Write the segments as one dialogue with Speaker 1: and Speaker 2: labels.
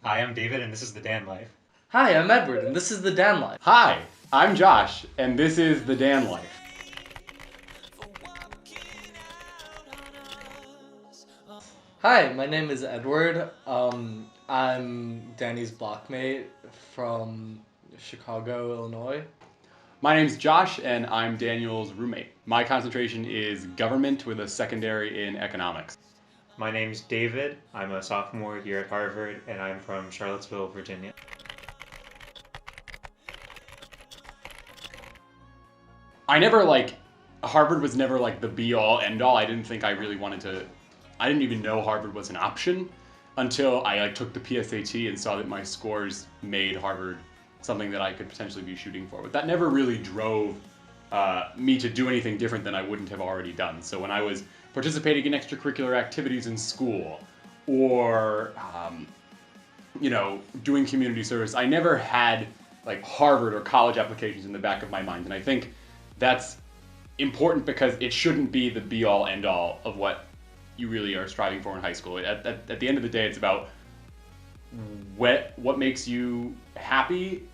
Speaker 1: Hi, I'm David, and this is the Dan Life.
Speaker 2: Hi, I'm Edward, and this is the DanLife.
Speaker 3: Hi, I'm Josh, and this is the Dan Life.
Speaker 2: Hi, my name is Edward. I'm Danny's blockmate from Chicago, Illinois.
Speaker 3: My name's Josh, and I'm Daniel's roommate. My concentration is government with a secondary in economics.
Speaker 1: My name's David. I'm a sophomore here at Harvard, and I'm from Charlottesville, Virginia.
Speaker 3: I never Harvard was never like the be all end all. I didn't think I really wanted to. I didn't even know Harvard was an option until I took the PSAT and saw that my scores made Harvard something that I could potentially be shooting for. But that never really drove me to do anything different than I wouldn't have already done. So when I was participating in extracurricular activities in school, or doing community service, I never had like Harvard or college applications in the back of my mind. And I think that's important because it shouldn't be the be all end all of what you really are striving for in high school. At the end of the day, it's about what makes you happy,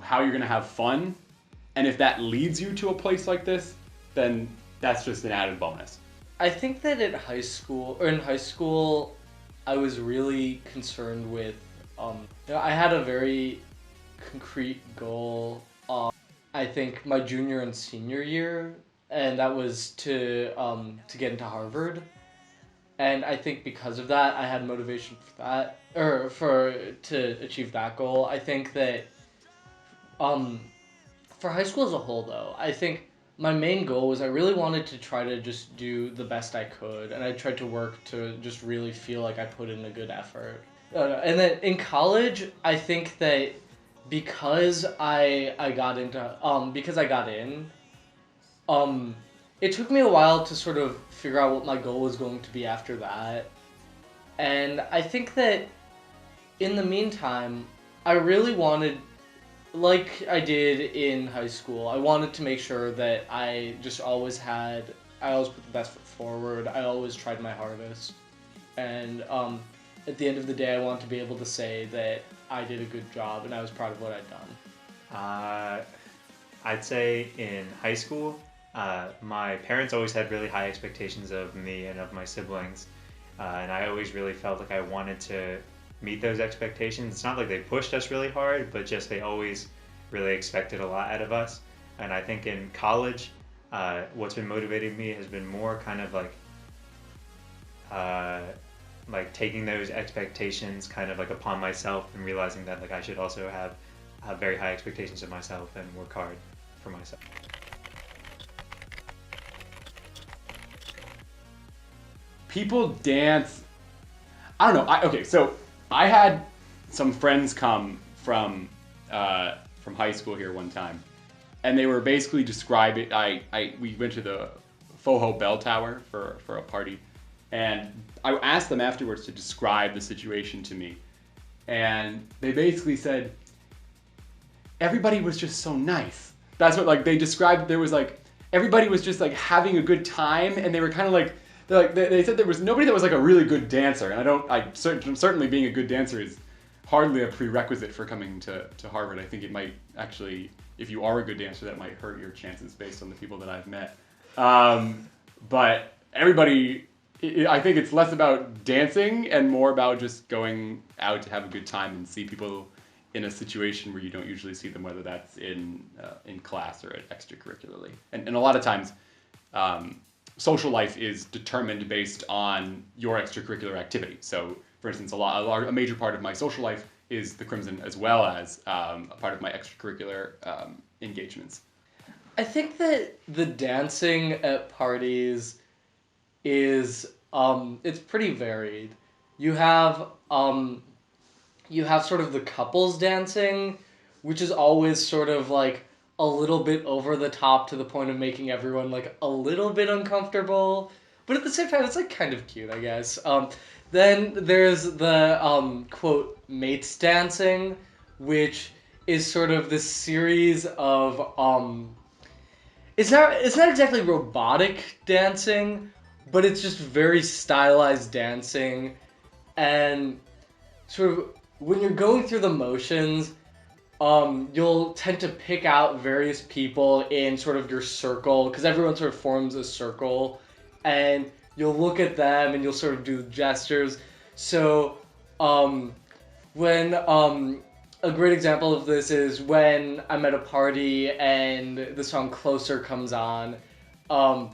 Speaker 3: how you're going to have fun, and if that leads you to a place like this, then that's just an added bonus.
Speaker 2: I think that in high school, I was really concerned with, I had a very concrete goal, I think my junior and senior year, and that was to get into Harvard. And I think because of that, I had motivation for that, or to achieve that goal. I think that, for high school as a whole, though, I think my main goal was I really wanted to try to just do the best I could, and I tried to work to just really feel like I put in a good effort. And then in college, I think that because I got into because I got in, it took me a while to sort of figure out what my goal was going to be after that. And I think that in the meantime, I really wanted, like I did in high school, I wanted to make sure that I always put the best foot forward. I always tried my hardest. And at the end of the day, I want to be able to say that I did a good job and I was proud of what I'd done.
Speaker 1: I'd say in high school, my parents always had really high expectations of me and of my siblings, and I always really felt like I wanted to meet those expectations. It's not like they pushed us really hard, but just they always really expected a lot out of us. And I think in college, what's been motivating me has been more kind of like taking those expectations kind of like upon myself and realizing that like I should also have very high expectations of myself and work hard for myself.
Speaker 3: People dance. I don't know. Okay, so I had some friends come from high school here one time, and they were basically describing. We went to the Foho Bell Tower for a party, and I asked them afterwards to describe the situation to me, and they basically said everybody was just so nice. That's what like they described. There was like everybody was just like having a good time, and they were kind of like. They said there was nobody that was like a really good dancer, and certainly being a good dancer is hardly a prerequisite for coming to Harvard. I think it might actually, if you are a good dancer, that might hurt your chances based on the people that I've met. But everybody, I think it's less about dancing and more about just going out to have a good time and see people in a situation where you don't usually see them, whether that's in class or extracurricularly. And a lot of times, social life is determined based on your extracurricular activity. So, for instance, a major part of my social life is the Crimson, as well as a part of my extracurricular engagements.
Speaker 2: I think that the dancing at parties is it's pretty varied. You have sort of the couples dancing, which is always sort of like a little bit over the top to the point of making everyone like a little bit uncomfortable, but at the same time it's like kind of cute, I guess. Then there's the quote mates dancing, which is sort of this series of it's not exactly robotic dancing, but it's just very stylized dancing, and sort of when you're going through the motions, you'll tend to pick out various people in sort of your circle because everyone sort of forms a circle, and you'll look at them and you'll sort of do gestures. So, when a great example of this is when I'm at a party and the song "Closer" comes on. Um,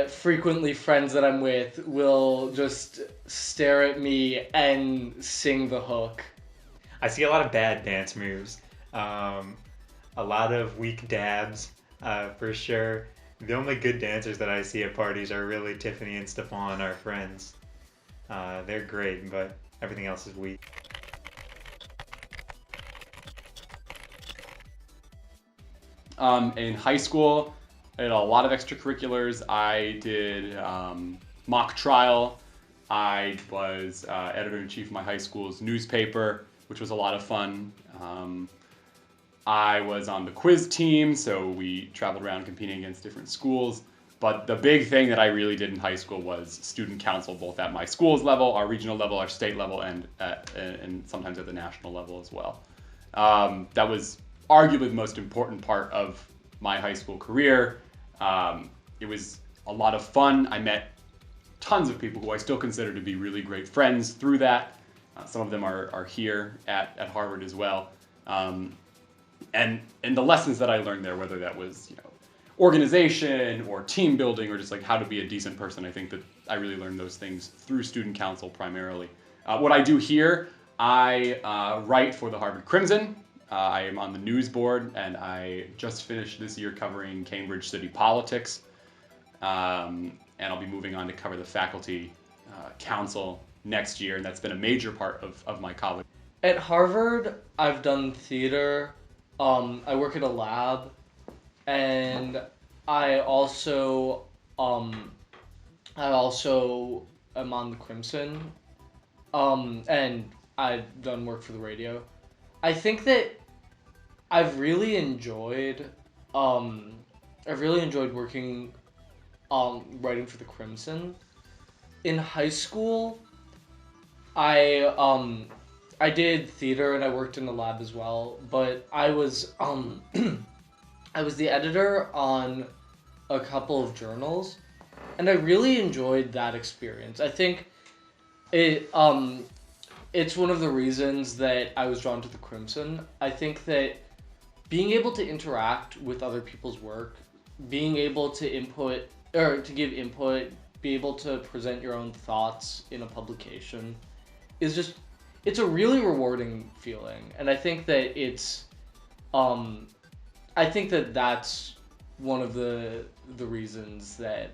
Speaker 2: Frequently friends that I'm with will just stare at me and sing the hook.
Speaker 1: I see a lot of bad dance moves, a lot of weak dabs, for sure. The only good dancers that I see at parties are really Tiffany and Stefan, our friends. They're great, but everything else is weak.
Speaker 3: In high school, I did a lot of extracurriculars. I did mock trial. I was editor-in-chief of my high school's newspaper, which was a lot of fun. I was on the quiz team, so we traveled around competing against different schools. But the big thing that I really did in high school was student council, both at my school's level, our regional level, our state level, and sometimes at the national level as well. That was arguably the most important part of my high school career. It was a lot of fun. I met tons of people who I still consider to be really great friends through that. Some of them are here at Harvard as well. And the lessons that I learned there, whether that was organization or team building or just like how to be a decent person, I think that I really learned those things through student council primarily. What I do here, I write for the Harvard Crimson. I am on the news board, and I just finished this year covering Cambridge city politics. And I'll be moving on to cover the faculty council next year, and that's been a major part of my college.
Speaker 2: At Harvard, I've done theater. I work at a lab, and I also am on the Crimson, and I've done work for the radio. I think that I've really enjoyed working writing for the Crimson. In high school, I did theater and I worked in the lab as well, but I was I was the editor on a couple of journals, and I really enjoyed that experience. I think it's one of the reasons that I was drawn to the Crimson. I think that being able to interact with other people's work, being able to give input, be able to present your own thoughts in a publication it's a really rewarding feeling. And I think that that's one of the reasons that,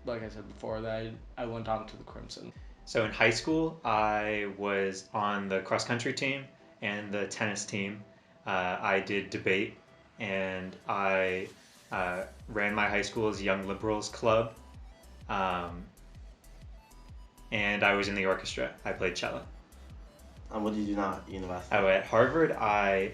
Speaker 2: like I said before, that I went on to the Crimson.
Speaker 1: So in high school, I was on the cross country team and the tennis team. I did debate, and I ran my high school's Young Liberals Club. And I was in the orchestra. I played cello.
Speaker 4: And what did you do now at university?
Speaker 1: Oh, at Harvard, I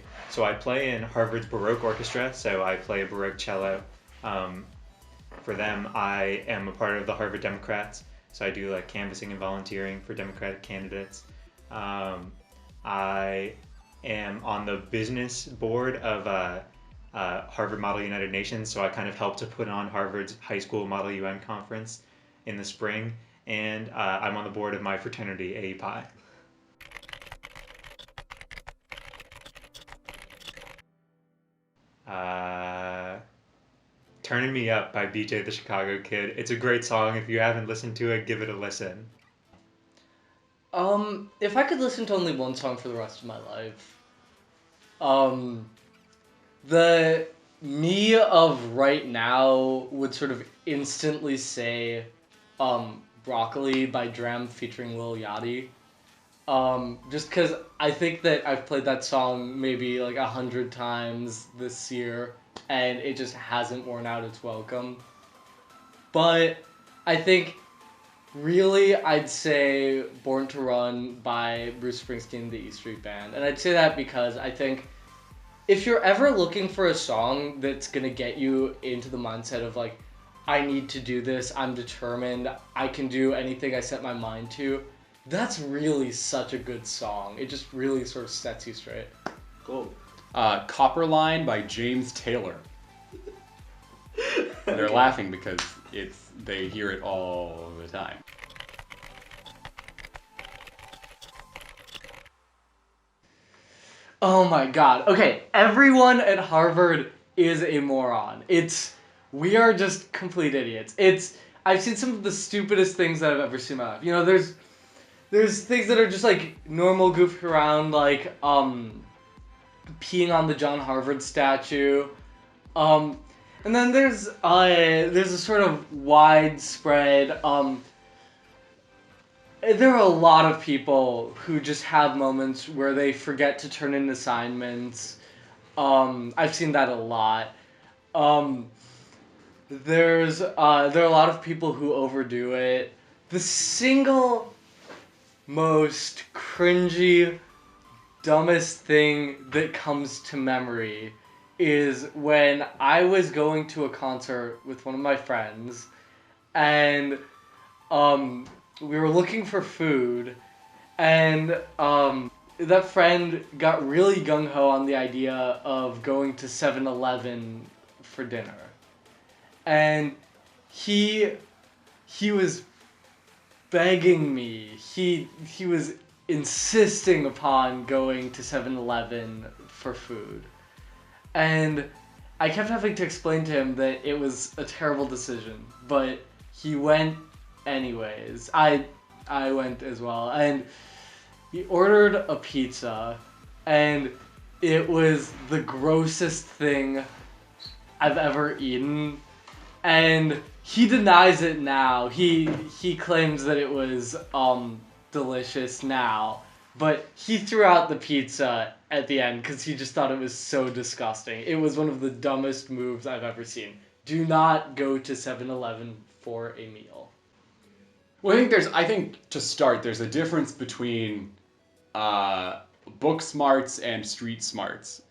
Speaker 1: play in Harvard's Baroque Orchestra, so I play a Baroque cello. For them, I am a part of the Harvard Democrats, so I do like canvassing and volunteering for Democratic candidates. I am on the business board of Harvard Model United Nations, so I kind of help to put on Harvard's High School Model UN conference in the spring, and I'm on the board of my fraternity, A Pi. Turning Me Up by BJ the Chicago Kid. It's a great song. If you haven't listened to it, give it a listen.
Speaker 2: If I could listen to only one song for the rest of my life, the me of right now would sort of instantly say, Broccoli by Dram featuring Lil Yachty. Just because I think that I've played that song maybe like 100 times this year, and it just hasn't worn out its welcome. But I think really I'd say Born to Run by Bruce Springsteen and the E Street Band. And I'd say that because I think if you're ever looking for a song that's going to get you into the mindset of like, I need to do this, I'm determined, I can do anything I set my mind to, That's really such a good song. It just really sort of sets you straight.
Speaker 4: Cool.
Speaker 3: Copper Line by James Taylor. And they're laughing because they hear it all the time.
Speaker 2: Oh my god. Okay, everyone at Harvard is a moron. We are just complete idiots. I've seen some of the stupidest things that I've ever seen in my life. You know, there's things that are just like normal goofing around, like peeing on the John Harvard statue. And then there's a sort of widespread there are a lot of people who just have moments where they forget to turn in assignments. I've seen that a lot. There are a lot of people who overdo it. The single most cringy, dumbest thing that comes to memory is when I was going to a concert with one of my friends, and we were looking for food, and that friend got really gung-ho on the idea of going to 7-Eleven for dinner. And he was begging me. He was insisting upon going to 7-Eleven for food. And I kept having to explain to him that it was a terrible decision, but he went anyways. I went as well, and he ordered a pizza, and it was the grossest thing I've ever eaten. And he denies it now. He claims that it was delicious now, but he threw out the pizza at the end because he just thought it was so disgusting. It was one of the dumbest moves I've ever seen. Do not go to 7-Eleven for a meal.
Speaker 3: Well, I think to start, there's a difference between book smarts and street smarts.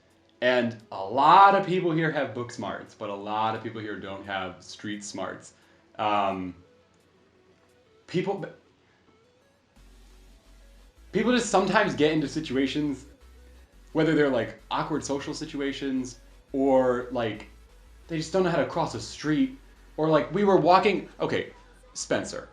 Speaker 3: And a lot of people here have book smarts, but a lot of people here don't have street smarts. People just sometimes get into situations, whether they're like awkward social situations, or like they just don't know how to cross a street, or like we were walking. Okay, Spencer.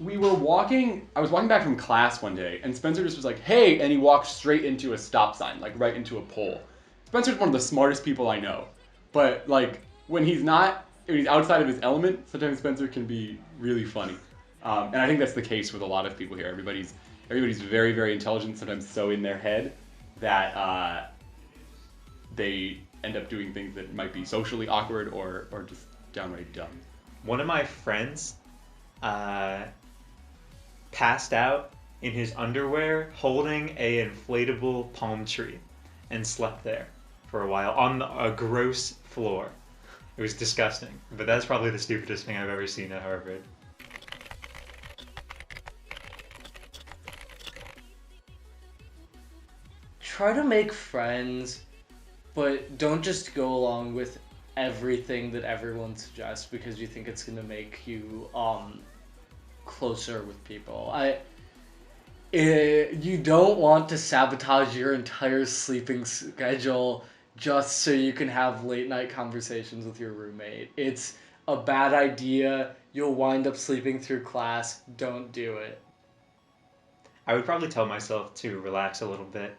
Speaker 3: I was walking back from class one day, and Spencer just was like, hey, and he walked straight into a stop sign, like right into a pole. Spencer's one of the smartest people I know, but like when he's outside of his element, sometimes Spencer can be really funny. And I think that's the case with a lot of people here. Everybody's very, very intelligent, sometimes so in their head that they end up doing things that might be socially awkward or just downright dumb.
Speaker 1: One of my friends passed out in his underwear holding a inflatable palm tree and slept there for a while on a gross floor. It was disgusting, but that's probably the stupidest thing I've ever seen at Harvard.
Speaker 2: Try to make friends, but don't just go along with everything that everyone suggests because you think it's going to make you closer with people. You don't want to sabotage your entire sleeping schedule just so you can have late night conversations with your roommate. It's a bad idea. You'll wind up sleeping through class. Don't do it.
Speaker 1: I would probably tell myself to relax a little bit.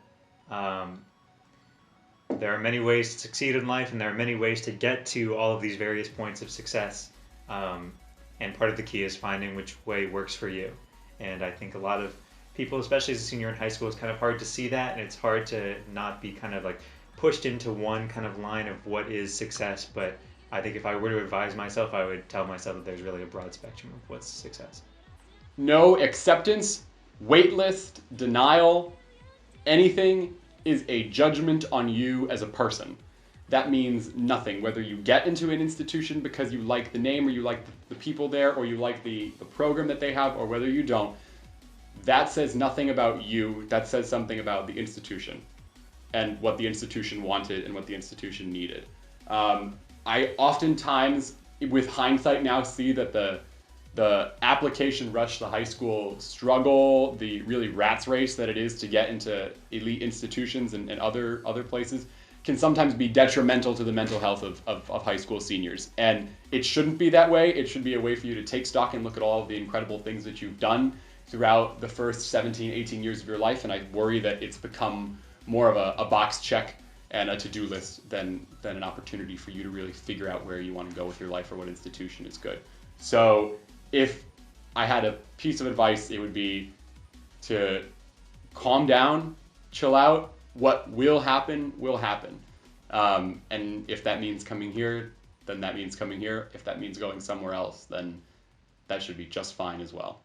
Speaker 1: There are many ways to succeed in life, and there are many ways to get to all of these various points of success. And part of the key is finding which way works for you. And I think a lot of people, especially as a senior in high school, it's kind of hard to see that, and it's hard to not be kind of like pushed into one kind of line of what is success. But I think if I were to advise myself, I would tell myself that there's really a broad spectrum of what's success.
Speaker 3: No acceptance, waitlist, denial, anything is a judgment on you as a person. That means nothing. Whether you get into an institution because you like the name or you like the people there or you like the program that they have or whether you don't, that says nothing about you. That says something about the institution and what the institution wanted and what the institution needed. I oftentimes, with hindsight now, see that the application rush, the high school struggle, the really rat's race that it is to get into elite institutions and other places can sometimes be detrimental to the mental health of high school seniors. And it shouldn't be that way. It should be a way for you to take stock and look at all of the incredible things that you've done throughout the first 17, 18 years of your life. And I worry that it's become more of a box check and a to-do list than an opportunity for you to really figure out where you want to go with your life or what institution is good. So if I had a piece of advice, it would be to calm down, chill out. What will happen, will happen. And if that means coming here, then that means coming here. If that means going somewhere else, then that should be just fine as well.